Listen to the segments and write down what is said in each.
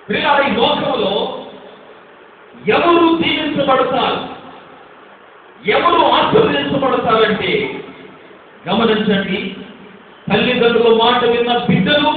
ప్రియులారా, ఈ లోకంలో ఎవరు దీవించబడతారు, ఎవరు ఆశీర్వదించబడతారంటే గమనించండి, తల్లిదండ్రుల మాట విన్న బిడ్డలు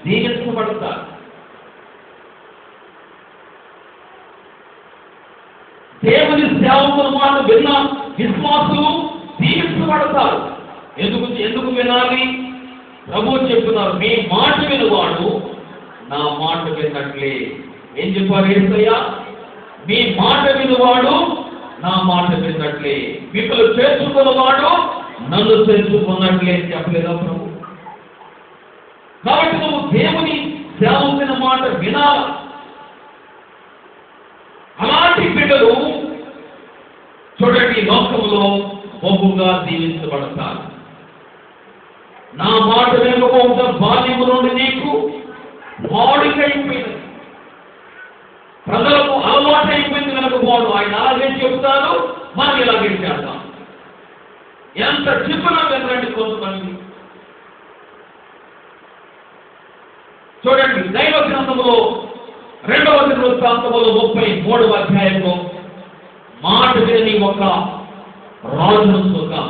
దీవించబడతారు. దేవుని సేవకుల మాట విన్న విశ్వాసులు దీవించబడతారు. ఎందుకు వినాలి? ప్రభువు చెప్తున్నారు, మీ మాట వినవాడు నా మాట విన్నట్లే. ఏం చెప్పారు యేసయ్య? మీ మాట వినవాడు నా మాట విన్నట్లే, మిమ్మల్ని చేర్చుకున్నవాడు నన్ను చేర్చుకున్నట్లే చెప్పలేదా ప్రభు? కాబట్టి నువ్వు దేవుని సేవకుని మాట వినాలి. అలాంటి బిడ్డలు చూడండి లోకంలో బహుగా దీవించబడతారు. నా మాట వినకపోతే బాల్యము నుండి నీకు వాడుకైపోయింది, ప్రజలకు అలవాటు అయిపోయింది వినకపోవడం. ఆయన అలాగే చెబుతారు, మనం ఇలాగే చేద్దాం. ఎంత చెప్పినా వినరండి కొంతమంది. చూడండి దైవ గ్రంథంలో 2వ దినవృత్తాంతములు 33వ అధ్యాయంలో మాట విని ఒక రాజును చూద్దాం.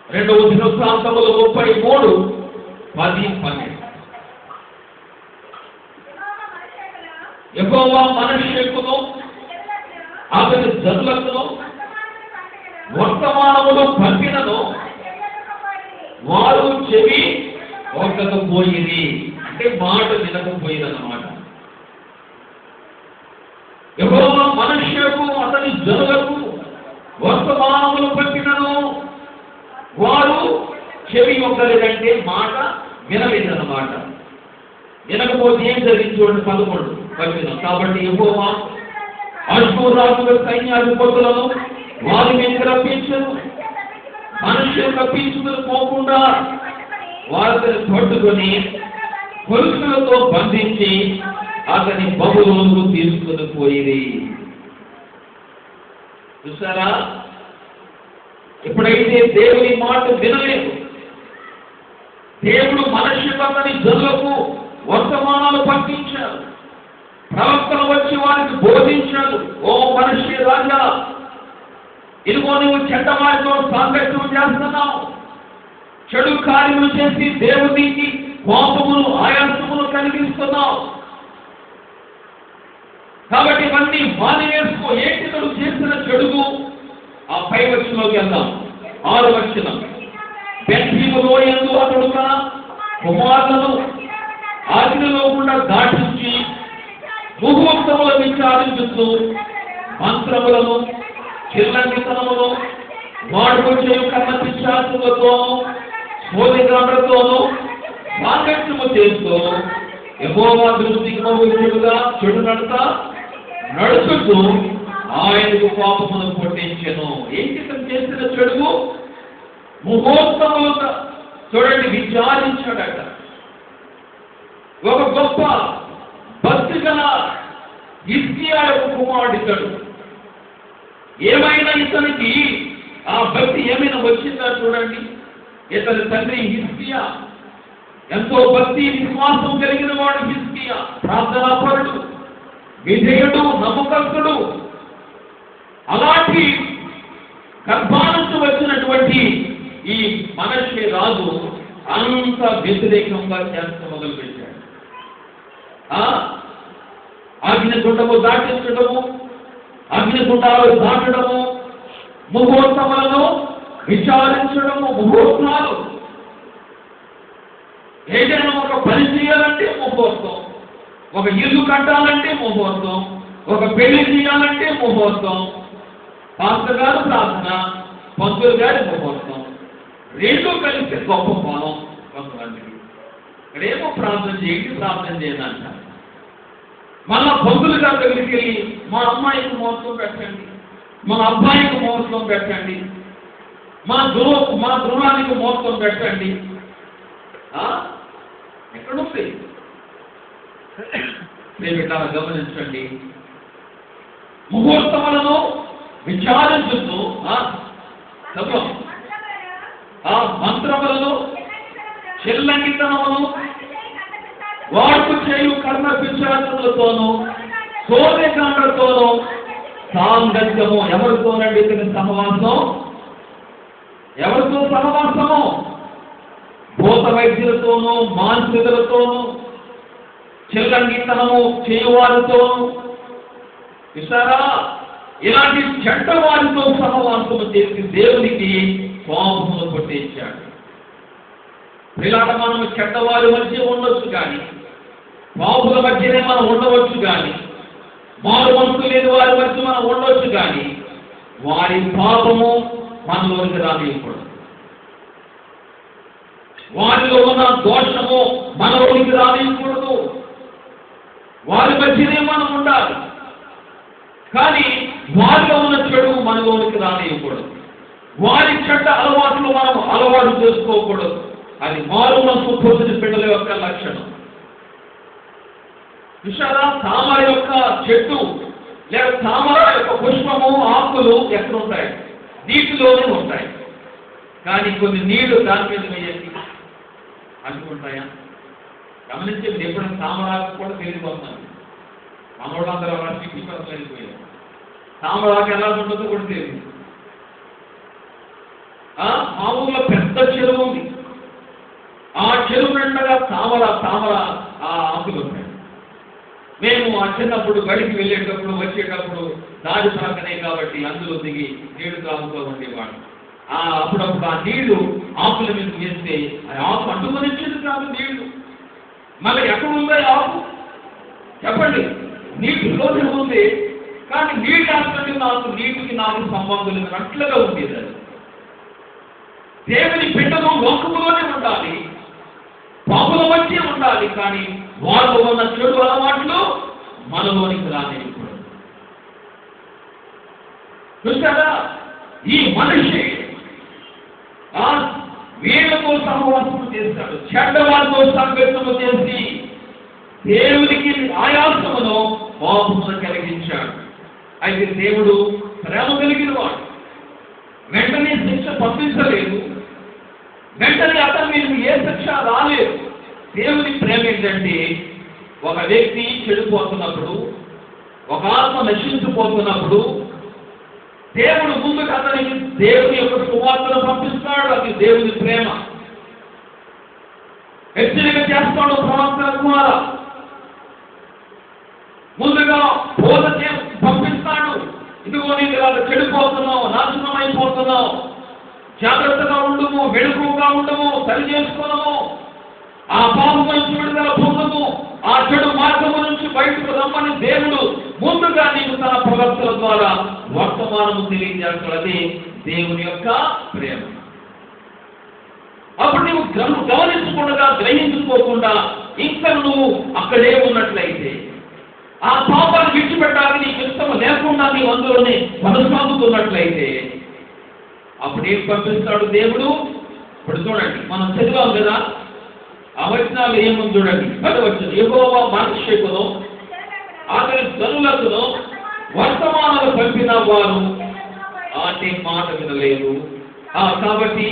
2వ దినవృత్తాంతములు 33:10-12. యెహోవా మనుష్యులను అతని జనులకు వర్తమానములు పంపినను వారు చెవి ఒక్కకపోయింది, అంటే మాట వినకపోయిందన్నమాట. యెహోవా మనుష్యులకు అతని జనులకు వర్తమానములు పంపినను వారు చెవి ఒక్కలేదంటే మాట వినలేదన్నమాట. వినకపోతే ఏం జరిగింది చూడండి 11 కాబట్టి యెహోవా అష్షూరు రాజుల సైన్యాధిపతులను వారి మీద రప్పించను, మనుష్యులు రప్పించుకుని పోకుండా వారిని పట్టుకొని పురుషులతో బంధించి అతని బబులోనుకు తీసుకుని పోయింది. చూసారా, ఎప్పుడైతే దేవుని మాట వినలేదు, దేవుడు మనుష్యులకు అతని జనులకు వర్తమానాలు పంపించారు, ప్రవక్తలు వచ్చి వారికి బోధించారు. ఓ మనుష్య రాజా, ఇదిగో నువ్వు చెడ్డవారితో సాంగత్యం చేస్తున్నావు, చెడు కార్యములు చేసి దేవునికి కోపమును ఆయాసమును కలిగిస్తున్నావు. కాబట్టి ఇవన్నీ మానివేసుకో. ఏంటి నువ్వు చేసిన చెడుగు? ఆ 5వ వచనంలోకి వెళ్దాం. 6వ వచనం. బెత్లీహేములో యందు అతడు తన కుమారులను ఆజ్ఞలో గుండా దాటించి ముహూర్తముల విచారించుతూ మంత్రములను చిల్లంగితనమును వాడుకు చేయు కన్న పిశాచులతోనూ సోదరులతోనూ సాంగత్యము చేస్తూ యెహోవా దృష్టికి మగులుగా చెడు నడుచుతూ ఆయనకు పాపమును పుట్టించెను. ఏంటి తను చేసిన చెడుగు? ముహూర్తములుగా చూడండి విచారించాడట. ఒక గొప్ప భక్తి గల హిజ్కియాకు కుమారుడు ఇతడు. ఏమైనా ఇతనికి ఆ భక్తి ఏమైనా వచ్చిందా చూడండి. ఇతని తండ్రి హిజ్కియా ఎంతో భక్తి విశ్వాసం కలిగిన వాడు. హిజ్కియా ప్రార్థనాపరుడు, విధేయుడు, నమ్మకస్తుడు. అలాంటి గర్భానికి వచ్చినటువంటి ఈ మనష్య రాజు అంత వ్యతిరేకంగా చేస్తూ మొదలుపెట్టాడు. అగ్నిగుండము దాటించడము, అగ్నిగుండాలు దాటడము, ముహూర్తములను విచారించడము. ముహూర్తాలు ఏదైనా ఒక పని చేయాలంటే ముహూర్తం, ఒక ఇల్లు కట్టాలంటే ముహూర్తం, ఒక పెళ్లి చేయాలంటే ముహూర్తం, పాస్టర్ గారు ప్రార్థన, పంతులు గారి ముహూర్తం, రెండు కలిసి గొప్ప ఫలం కొంతమందికి. ఇక్కడేమో ప్రార్థన చేయండి అంట. మళ్ళా పంతులు గారి దగ్గరికి వెళ్ళి మా అమ్మాయికి ముహూర్తం పెట్టండి, మా అబ్బాయికి ముహూర్తం పెట్టండి, మా గృహానికి ముహూర్తం పెట్టండి. ఎక్కడుంది? మీరు ఇట్లా గమనించండి. ముహూర్తములను విచారించుతూ మంత్రములను చెల్లంగితనమును వాడుకు చేయు కర్మ పిశాచులను వైద్యులతోనూ శోధకాండతోనూ సాంగత్యము. ఎవరితోనండి ఇతని సహవాసం? ఎవరితో సహవాసము? భూత వైద్యులతోనూ మానసికులతోనూ చిల్లంగితనము చేయువారితోనూ. చూసారా, ఇలాంటి చెడ్డ వారితో సహవాసము చేసి దేవునికి కోపమును కొట్టించాడు. ఇలాంటి మనం చెడ్డవారి మధ్య ఉండొచ్చు కానీ, పాపుల మధ్యనే మనం ఉండవచ్చు కానీ, మారు మనసు లేని వారి మధ్య మనం ఉండొచ్చు కానీ, వారి పాపము మనలోనికి రానియకూడదు. వారిలో ఉన్న దోషము మనలోనికి రానియకూడదు. వారి మధ్యనే మనం ఉండాలి కానీ వారిలో ఉన్న చెడు మనలోనికి రానియకూడదు. వారి చెడ్డ అలవాట్లు మనం అలవాటు చేసుకోకూడదు. అది మారు మనసు పొందిన బిడ్డల యొక్క లక్షణం. చూసారా, తామర యొక్క చెట్టు లేదా తామర యొక్క పుష్పము ఆకులు ఎక్కడ ఉంటాయి? నీటిలోనే ఉంటాయి. కానీ కొన్ని నీళ్లు దాని మీద వేయండి అంటుకుంటాయా? గమనించండి, ఎప్పుడైనా తామరాకు కూడా తెలియపోతున్నాను. మనోడు అందరూ అలా సిటీ పనులు వెళ్ళిపోయారు. తామరాకు ఎలా ఉంటుందో కూడా తెలియదు. మా ఊళ్ళో పెద్ద చెరువు ఉంది. ఆ చెరువు నిండగా తామర ఆ ఆకులు ఉంటాయి. మేము ఆ చిన్నప్పుడు బడికి వెళ్ళేటప్పుడు వచ్చేటప్పుడు దారి పక్కనే కాబట్టి అందులో దిగి నీళ్లు తాగుతూ ఉండేవాడు. అప్పుడప్పుడు ఆ నీళ్లు ఆకుల మీద వేస్తే ఆ ఆకు అంటుకొనిచ్చేది కాదు నీళ్లు. మళ్ళీ ఎక్కడ ఉందో ఆకు చెప్పండి? నీటిలోనే ఉంది కానీ నీటి ఆకులకి నీటికి నాకు సంబంధం లేనట్లుగా ఉండేది. అది దేవుని బిడ్డలు లోకములోనే ఉండాలి, పాపుల మధ్య ఉండాలి కానీ వాళ్ళు ఉన్న చెడు అలవాట్లు మనలోనికి రానియకూడదు. చూసారా, ఈ మనిషి వీళ్ళతో సహవాసం చేస్తాడు, చెడ్డవారితో సంఘటనలు చేసి దేవునికి ఆయాసమును పాపమును కలిగించాడు. అయితే దేవుడు ప్రేమ కలిగిన వాడు. వెంటనే శిక్ష పంపించలేదు, వెంటనే అతని మీద ఏ శిక్ష రాలేదు. దేవుని ప్రేమ ఏంటంటే, ఒక వ్యక్తి చెడిపోతున్నప్పుడు, ఒక ఆత్మ నశించిపోతున్నప్పుడు దేవుడు ముందుకు అతనికి దేవుని యొక్క సువార్తను పంపిస్తాడు. అది దేవుని ప్రేమ. హెచ్చరిక చేస్తాడు ప్రవక్తల ద్వారా. ముందుగా బోధ పంపిస్తాడు. ఇదిగో నీకు ఇలా చెడిపోతున్నావు, నాశనం అయిపోతున్నావు, జాగ్రత్తగా ఉండము, వెడుకుగా ఉండము, సరి చేసుకున్నాము, ఆ పాపం నుంచి విడుదల పొందము, ఆ చెడు మార్గము నుంచి బయటకు రమ్మని దేవుడు ముందుగా నీకు తన ప్రవక్తల ద్వారా వర్తమానము తెలియజేస్తున్నది దేవుని యొక్క ప్రేమ. అప్పుడు నువ్వు గమనించకుండా గ్రహించుకోకుండా ఇంకా నువ్వు అక్కడే ఉన్నట్లయితే, ఆ పాపాన్ని విడిచిపెట్టాలని నీకు ఇష్టం లేకుండా నీవు అందులోనే కొనసాగుతున్నట్లయితే అప్పుడు ఏం పంపిస్తాడు దేవుడు? ఇప్పుడు చూడండి, మనం చదివాం కదా ఆ వచనాలు ఏముంది చూడండి. 10వ వచనం, యెహోవా మనుష్యులను అతని జనులకును వర్తమానాలు పంపిన వారు అంటే మాట వినలేదు. కాబట్టి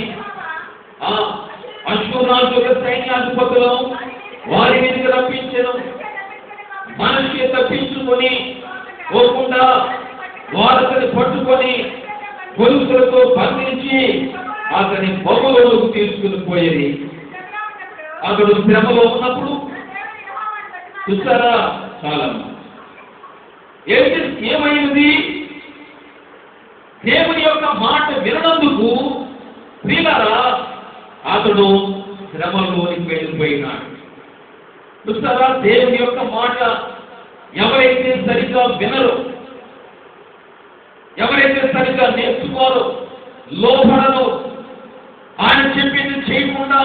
అశ్వరాజు సైన్యాధిపతులను వారి మీదకి రప్పించను. మనిషి తప్పించుకొని పోకుండా వారిని పట్టుకొని గొలుసులతో బంధించి అతని బొమ్మలోకి తీసుకుని పోయేది. అతడు శ్రమలో ఉన్నప్పుడు చూస్తారా, చాలా ఏమైంది? దేవుని యొక్క మాట విననందుకు ప్రియులారా అతడు శ్రమలోనికి వెళ్ళిపోయినాడు. చూస్తారా, దేవుని యొక్క మాట ఎవరైతే సరిగ్గా వినరో, ఎవరైతే సరిగ్గా నేర్చుకోరో, లోపడను, ఆయన చెప్పింది చేయకుండా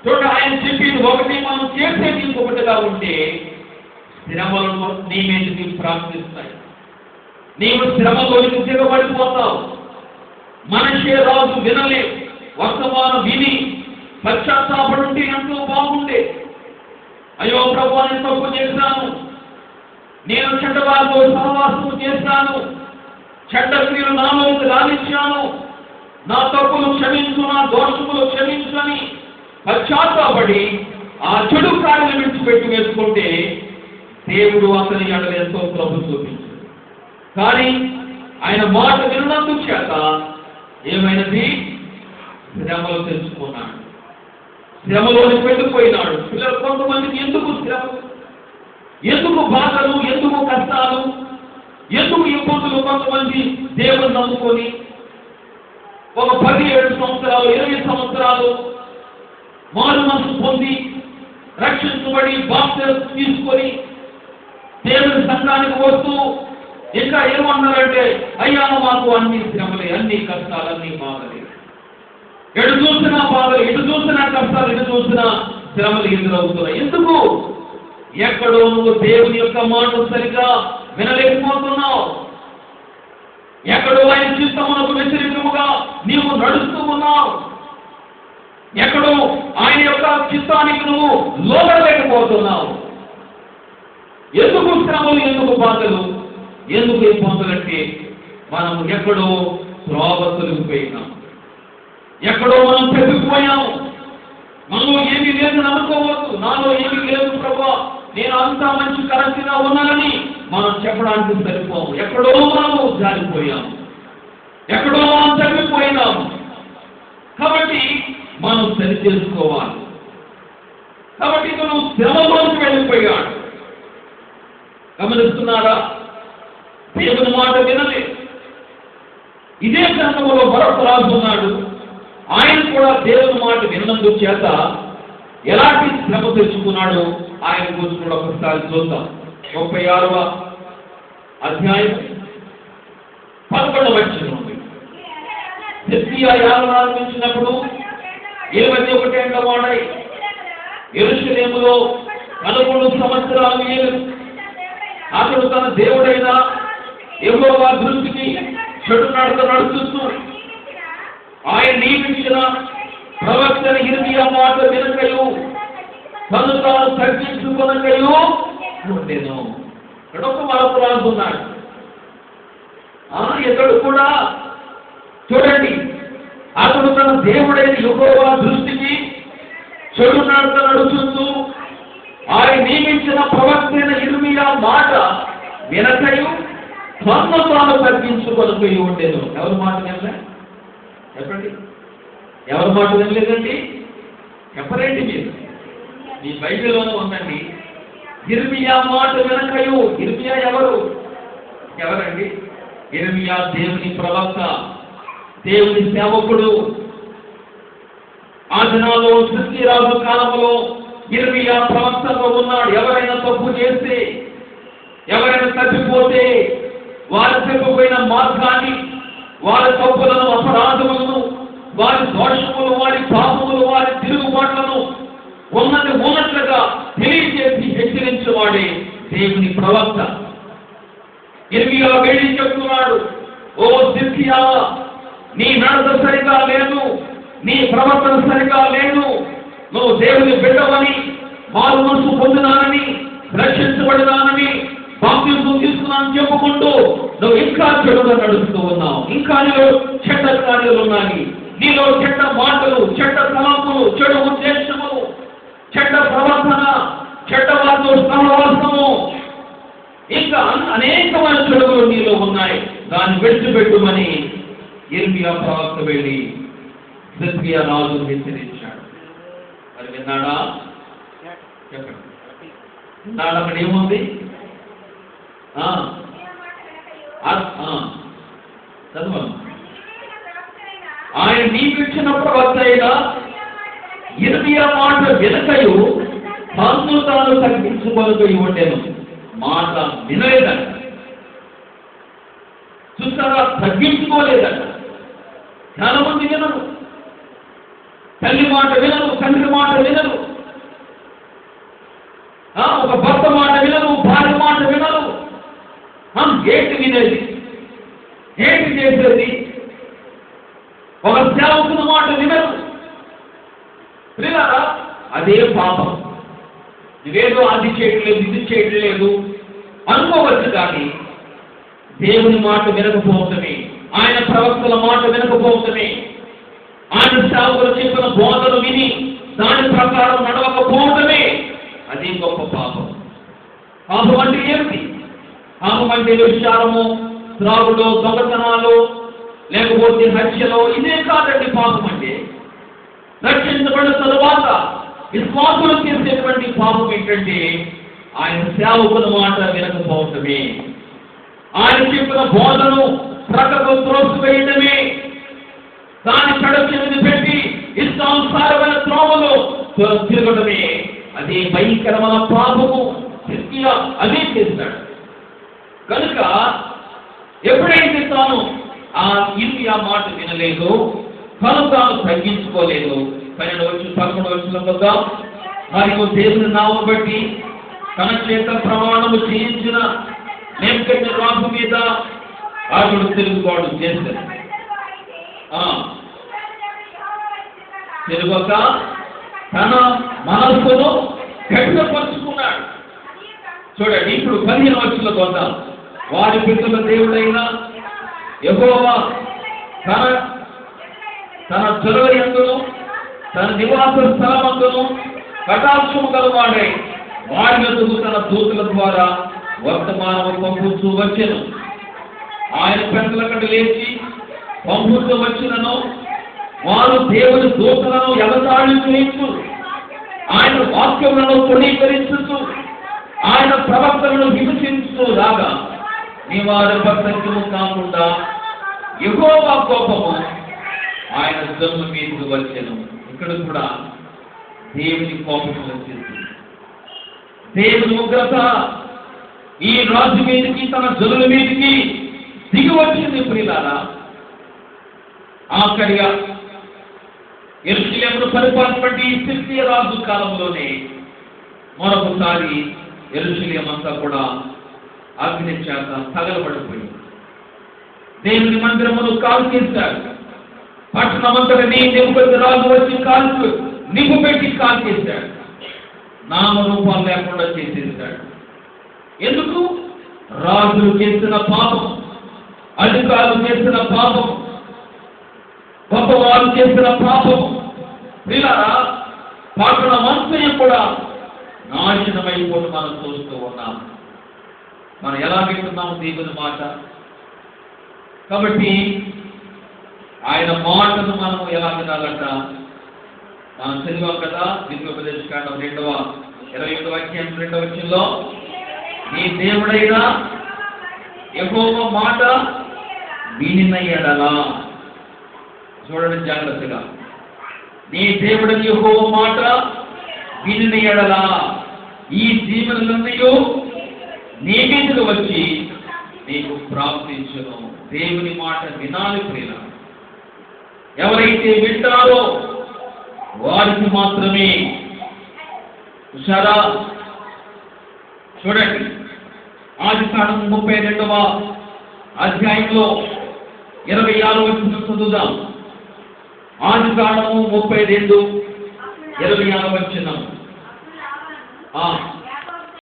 చూడ ఆయన చెప్పింది ఒకటి మనం చేసేది ఇంకొకటిగా ఉంటే శ్రమలను నీ మీద నీవు ప్రార్థిస్తాయి. నీవు శ్రమలోనికి దిగబడిపోతావు. మనిషి రాజు వినలేదు, వర్తమానం విని పశ్చాత్తాపడుంటే ఎంతో బాగుండే. అయ్యో ప్రభు, నేను తప్పు చేశాను, నేను చెడ్డవారితో సహవాసం చేశాను, చెడ్డ క్రియలు నాలోకి రానిచ్చాను, నా తప్పులు క్షమించు, నా దోషములు క్షమించని పశ్చాత్తాపడి ఆ చెడు కార్యాలను విడిచిపెట్టి వేసుకుంటే దేవుడు అతని ఎడల ఎంతో కృప చూపించాడు. కానీ ఆయన మాట విన్నందుకు చేత ఏమైనది? శ్రమలు తెలుసుకున్నాడు, శ్రమలోనికి వెళ్ళిపోయినాడు. పిల్లలు కొంతమందికి ఎందుకు శ్రమలు, ఎందుకు బాధలు, ఎందుకు కష్టాలు, ఎందుకు ఇబ్బందులు? కొంతమంది దేవుని నమ్ముకొని ఒక 17 సంవత్సరాలు 20 సంవత్సరాలు మారు మనసు పొంది రక్షించబడి బాప్తిస్మం తీసుకొని దేవుని సంఘానికి వస్తూ ఇంకా ఏమన్నారంటే, అయ్యా మాకు అన్ని శ్రమలే, అన్ని కష్టాలు, అన్ని బాధలే, ఎటు చూసినా బాధలు, ఎటు చూసినా కష్టాలు, ఎటు చూసినా శ్రమలు ఎదురవుతున్నాయి. ఎందుకు? ఎక్కడో నువ్వు దేవుని యొక్క మాట సరిగా వినలేకపోతున్నావు, ఎక్కడో ఆయన చిత్తమునకు వ్యతిరేకముగా నీవు నడుస్తూ ఉన్నావు, ఎక్కడో ఆయన యొక్క చిత్తానికి నువ్వు లోబడలేకపోతున్నావు. ఎందుకు శ్రమలు, ఎందుకు బాధలు, ఎందుకు ఇబ్బందులంటే మనం ఎక్కడో త్రోవ తొలగిపోయినాం, ఎక్కడో మనం తగ్గిపోయాము. మనలో ఏమీ లేదు అనుకోవద్దు, నాలో ఏమీ లేదు ప్రభా, నేను అంతా మంచి కరెక్ట్గా ఉన్నానని మనం చెప్పడానికి సరిపోము. ఎక్కడో మనము జారిపోయాము, ఎక్కడో మనం తగ్గిపోయినాము. కాబట్టి మనం సరి చేసుకోవాలి. కాబట్టి ఇతను శ్రమలోకి వెళ్ళిపోయాడు. గమనిస్తున్నారా? దేవుని మాట వినలేదు. ఇదే గ్రంథంలో మరొక రాజు ఉన్నాడు, ఆయన కూడా దేవుని మాట విన్నందుకు చేత ఎలాంటి శ్రమ తెచ్చుకున్నాడు ఆయన గురించి కూడా ఒకసారి చూద్దాం. 36వ అధ్యాయం 11వ వచనం ఉంది. హిజ్కియా యాగం ఆరంభించినప్పుడు 21 ఏళ్ల వాడై యెరూషలేములో 11 సంవత్సరాలు ఏలు అతడు తన దేవుడైన యెహోవా దృష్టికి చెడు నడత నడుచుతూ ఆయన నియమించిన ప్రవక్త యిర్మీయా మాట వినకయు తను తాను తగ్గించుకొనకయు ఉండెను. ఇక్కడ ఒక మరొక రాజున్నాడు. ఇతడు కూడా చూడండి, అతడు తన దేవుడైన యెహోవా దృష్టికి చెడు నడత నడుచుతూ ఆయన నియమించిన ప్రవక్త యిర్మీయా మాట వినకయు తను తాను తగ్గించుకొనకయు ఉండెను. ఎవరి మాట వినలే? చెప్పండి, ఎవరి మాట వినలేదండి? చెప్పలేండి మీరు, మీ బైబిల్లోనే ఉందండి. యిర్మీయా మాట వినకయు. యిర్మీయా ఎవరండి? యిర్మీయా దేవుని ప్రవక్త, దేవుని సేవకుడు. ఆ దినాల్లో హిజ్కియా రాజు కాలంలో యిర్మీయా ప్రవక్తగా ఉన్నాడు. ఎవరైనా తప్పు చేస్తే, ఎవరైనా తప్పిపోతే వారు తప్పిపోయిన మార్గాన్ని, వారి తప్పులను, అపరాధములను, వారి దోషములు, వారి పాపములు, వారి తిరుగుబాట్లను ఉన్నట్లుగా తెలియజేసి హెచ్చరించేవాడే దేవుని ప్రవక్త. యిర్మీయా వెళ్ళి చెప్తున్నాడు, ఓ హిజ్కియా, నీ నడత సరిగా లేదు, నీ ప్రవర్తన సరిగా లేదు, నువ్వు దేవుని బిడ్డవని, మారు మనసు పొందినానని, రక్షించబడినానని, బాప్తిస్మం తీసుకున్నానని చెప్పుకుంటూ నువ్వు ఇంకా చెడుగా నడుస్తూ ఉన్నావు. ఇంకా నీలో చెడ్డ కార్యాలు ఉన్నాయి, నీలో చెడ్డ మాటలు, చెడ్డ తలంపులు, చెడు ఉద్దేశములు, చెడ్డ ప్రవర్తన, చెడ్డ వారితో సహవాసము, ఇంకా అనేకమైన చెడుగులు నీలో ఉన్నాయి. దాన్ని విడిచిపెట్టుమని యిర్మీయా ప్రవక్త వెళ్ళి హిజ్కియా రాజును హెచ్చరించాడు. మరి విన్నాడా? చెప్పండి, విన్నాడు? అక్కడ ఏముంది? చదవండి. ఆయన నియమించిన ప్రవక్త అయిన యిర్మీయా మాట వినకయు తన్ను తాను తగ్గించుకొనకయు ఉండెను. మాట వినలేదట. చూస్తారా? తగ్గించుకోలేదట. చాలా మంది వినరు, తల్లి మాట వినరు, తండ్రి మాట వినరు, ఒక భర్త మాట వినరు, భార్య మాట వినరు. ఏంటి వినేది? ఏంటి చేసేది? ఒక సేవకుని మాట వినరు. వినరా? అదే పాపం. నువ్వేదో అది చేయట్లేదు, ఇది చేయట్లేదు అనుకోవచ్చు, కానీ దేవుని మాట వినకపోవటమే, ఆయన ప్రవక్తల మాట వినకపోవటమే, ఆయన సేవకులు చెప్పిన బోధలు విని దాని ప్రకారం నడవకపోవటమే అది గొప్ప పాపం. పాపం అంటే ఏమిటి? పాపం అంటే వ్యభిచారము, త్రాగుడు, దొంగతనాలు, లేకపోతే హత్యలో, ఇదే కాదండి పాపం అంటే. రక్షించబడిన తరువాత విశ్వాసులు చేసేటువంటి పాపం ఏంటంటే ఆయన సేవకుల మాట వినకపోవటమే, ఆయన చెప్పిన బోధను ప్రక్కకు త్రోసివేయడమే, దాని కడచెవిని పెట్టి ఇష్టానుసారమైన త్రోవలో తిరగడమే. అదే భయంకరమైన పాపము. హిజ్కియా అదే చేశాడు. కనుక ఎప్పుడైతే తాను ఆ ఇర్మియా మాట వినలేదు, తాను తగ్గించుకోలేదు. 11 వచనం వద్ద, మరియు దేవుని నామం బట్టి తన చేత ప్రమాణము చేయించిన నెబుకద్నెజరు మీద అతడు తిరుగుబాటు చేశాడు. తిరుగక తన మనస్సును గట్టిపరుచుకున్నాడు. చూడండి, ఇప్పుడు 15 వచనం వద్ద, వారి పితరుల దేవుడైన యెహోవా తన జొరయందును తన నివాస స్థలమందును కటాక్షము గలవాడై వారి యొద్దకు తన దూతల ద్వారా వర్తమానము పంపుతూ వచ్చెను. ఆయన పెద్దల కంటే లేచి పంపుతూ వచ్చినను వారు దేవుని దూతలను ఎగతాళి చేయించు, ఆయన వాక్యములను తృణీకరించు, ఆయన ప్రవక్తలను హింసించు రాగా నివారణ సత్యము కాకుండా యెహోవా కోపము ఆయన జనుల మీదకు వచ్చెను. ఇక్కడ కూడా దేవుని కోపం వచ్చింది. దేవుని ఉగ్రత ఈ రాజు మీదకి, తన జనుల మీదకి దిగి వచ్చింది. ప్రియులారా, ఆఖరిగా యెరూషలేమును పరిపాలించినటువంటి హిజ్కియా రాజు కాలంలోనే మరొకసారి యెరూషలేము అంతా కూడా అగ్ని చేత తగలబడిపోయింది. దేవుని మందిరమును కాలు చేశాడు. పట్టణమంతటిని నెబుకద్నెజరు రాజు వచ్చి కాల్చి నిప్పు పెట్టి కాల్ చేశాడు. నామరూపాలు లేకుండా చేసేశాడు. ఎందుకు? రాజులు చేసిన పాపం, అధికారులు చేసిన పాపం, గొప్పవారు చేసిన పాపం. ప్రియులారా, పట్టణమంతయు కూడా నాశనమైపోతూ మనం చూస్తూ ఉన్నాం. మనం ఎలా వింటున్నాం దేవుని మాట? కాబట్టి ఆయన మాటను మనం ఎలా వినాలంట? మనం చదివాం కదా, ద్వితీయోపదేశకాండం 27వ అధ్యాయం 2వ వచనంలో, నీ దేవుడైన యెహోవా మాట వినిన యెడల, చూడండి జాగ్రత్తగా, నీ దేవుడైన యెహోవా మాట వినిన యెడల ఈ దీవెనలన్నీ నీ మీదకు వచ్చి నీకు ప్రాప్తించును. దేవుని మాట వినాలి ప్రియులారా. ఎవరైతే వింటారో వారికి మాత్రమే. హుషారా, చూడండి, ఆదికాండం 32వ అధ్యాయంలో 26వ వచనం చదువుదాం. ఆదికాండము 32, 26వ వచనం.